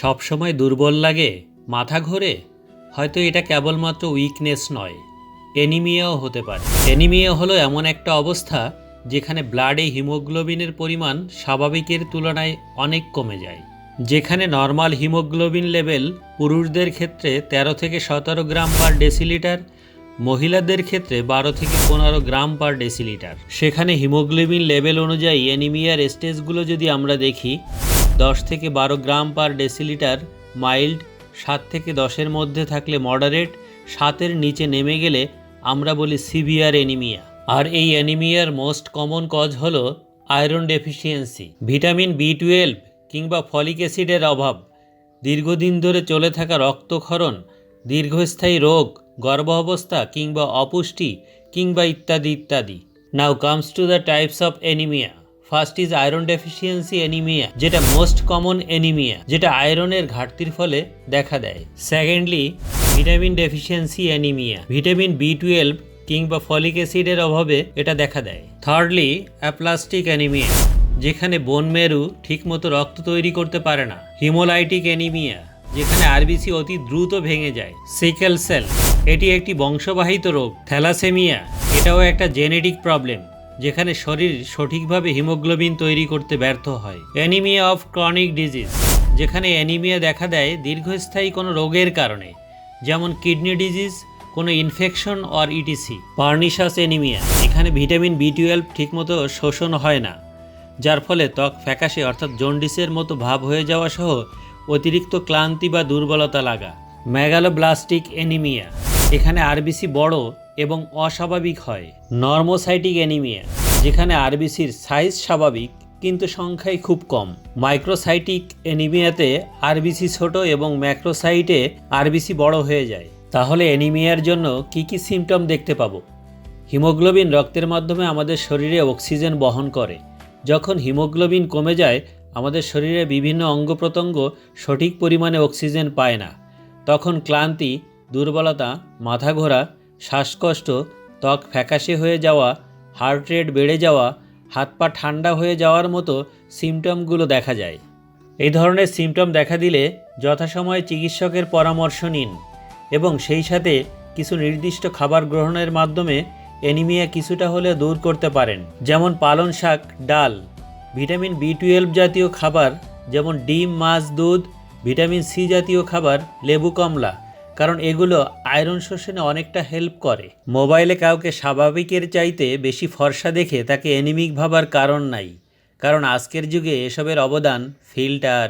সব সময় দুর্বল লাগে, মাথা ঘোরে, হয়তো এটা কেবলমাত্র উইকনেস নয়, অ্যানিমিয়াও হতে পারে। অ্যানিমিয়া হলো এমন একটা অবস্থা যেখানে ব্লাডে হিমোগ্লোবিনের পরিমাণ স্বাভাবিকের তুলনায় অনেক কমে যায়। যেখানে নর্মাল হিমোগ্লোবিন লেভেল পুরুষদের ক্ষেত্রে 13 থেকে 17 গ্রাম পার ডেসিলিটার, মহিলাদের ক্ষেত্রে 12 থেকে 15 গ্রাম পার ডেসিলিটার। সেখানে হিমোগ্লোবিন লেভেল অনুযায়ী অ্যানিমিয়ার স্টেজগুলো যদি আমরা দেখি, 10 থেকে 12 গ্রাম পার ডেসিলিটার মাইল্ড, 7 থেকে 10-এর মধ্যে থাকলে মডারেট, 7-এর নিচে নেমে গেলে আমরা বলি সিভিয়ার অ্যানিমিয়া। আর এই অ্যানিমিয়ার মোস্ট কমন কজ হলো আয়রন ডেফিসিয়েন্সি, ভিটামিন B12 কিংবা ফলিক অ্যাসিডের অভাব, দীর্ঘদিন ধরে চলে থাকা রক্তক্ষরণ, দীর্ঘস্থায়ী রোগ, গর্ভাবস্থা কিংবা অপুষ্টি কিংবা ইত্যাদি ইত্যাদি। নাও comes to the types of anaemia. First is iron deficiency anaemia, যেটা মোস্ট কমন অ্যানিমিয়া, যেটা আয়রনের ঘাটতির ফলে দেখা দেয়। Secondly, vitamin deficiency anaemia, vitamin B12 কিংবা ফলিক অ্যাসিডের অভাবে এটা দেখা দেয়। থার্ডলি, অ্যাপ্লাস্টিক অ্যানিমিয়া, যেখানে বোন মেরু ঠিকমতো রক্ত তৈরি করতে পারে না। হিমোলাইটিক অ্যানিমিয়া, যেখানে আরবিসি অতি দ্রুত ভেঙে যায়। সিকেল সেল, এটি একটি বংশবাহিত রোগ। থ্যালাসেমিয়া, এটাও একটা জেনেটিক প্রবলেম, যেখানে শরীর সঠিকভাবে হিমোগ্লোবিন তৈরি করতে ব্যর্থ হয়। অ্যানিমিয়া অফ ক্রনিক ডিজিজ, যেখানে অ্যানিমিয়া দেখা দেয় দীর্ঘস্থায়ী কোনো রোগের কারণে, যেমন কিডনি ডিজিজ, কোনো ইনফেকশন অর ইটিসি। পার্নিশাস অ্যানিমিয়া, এখানে ভিটামিন B12 ঠিকমতো শোষণ হয় না, যার ফলে ত্বক ফ্যাকাশে অর্থাৎ জন্ডিসের মতো ভাব হয়ে যাওয়া সহ অতিরিক্ত ক্লান্তি বা দুর্বলতা লাগা। মেগালোব্লাস্টিক অ্যানিমিয়া, এখানে আরবিসি বড় এবং অস্বাভাবিক হয়। নর্মোসাইটিক অ্যানিমিয়া, যেখানে আরবিসির সাইজ স্বাভাবিক কিন্তু সংখ্যায় খুব কম। মাইক্রোসাইটিক অ্যানিমিয়াতে আরবিসি ছোট এবং ম্যাক্রোসাইটে আরবিসি বড় হয়ে যায়। তাহলে অ্যানিমিয়ার জন্য কি কি সিমটম দেখতে পাবো? হিমোগ্লোবিন রক্তের মাধ্যমে আমাদের শরীরে অক্সিজেন বহন করে। যখন হিমোগ্লোবিন কমে যায়, আমাদের শরীরে বিভিন্ন অঙ্গ প্রত্যঙ্গ সঠিক পরিমাণে অক্সিজেন পায় না। তখন ক্লান্তি, দুর্বলতা, মাথা ঘোরা, শ্বাসকষ্ট, ত্বক ফ্যাকাশে হয়ে যাওয়া, হার্ট রেট বেড়ে যাওয়া, হাত পা ঠান্ডা হয়ে যাওয়ার মতো সিমটমগুলো দেখা যায়। এই ধরনের সিমটম দেখা দিলে যথাসময়ে চিকিৎসকের পরামর্শ নিন এবং সেই সাথে কিছু নির্দিষ্ট খাবার গ্রহণের মাধ্যমে অ্যানিমিয়া কিছুটা হলে দূর করতে পারেন। যেমন পালং শাক, ডাল, ভিটামিন B12 জাতীয় খাবার যেমন ডিম, মাছ, দুধ, ভিটামিন C জাতীয় খাবার, লেবু, কমলা, কারণ এগুলো আয়রন শোষণে অনেকটা হেল্প করে। মোবাইলে কাউকে স্বাভাবিকের চাইতে বেশি ফর্সা দেখে তাকে অ্যানিমিক ভাবার কারণ নাই, কারণ আজকের যুগে এসবের অবদান ফিল্টার।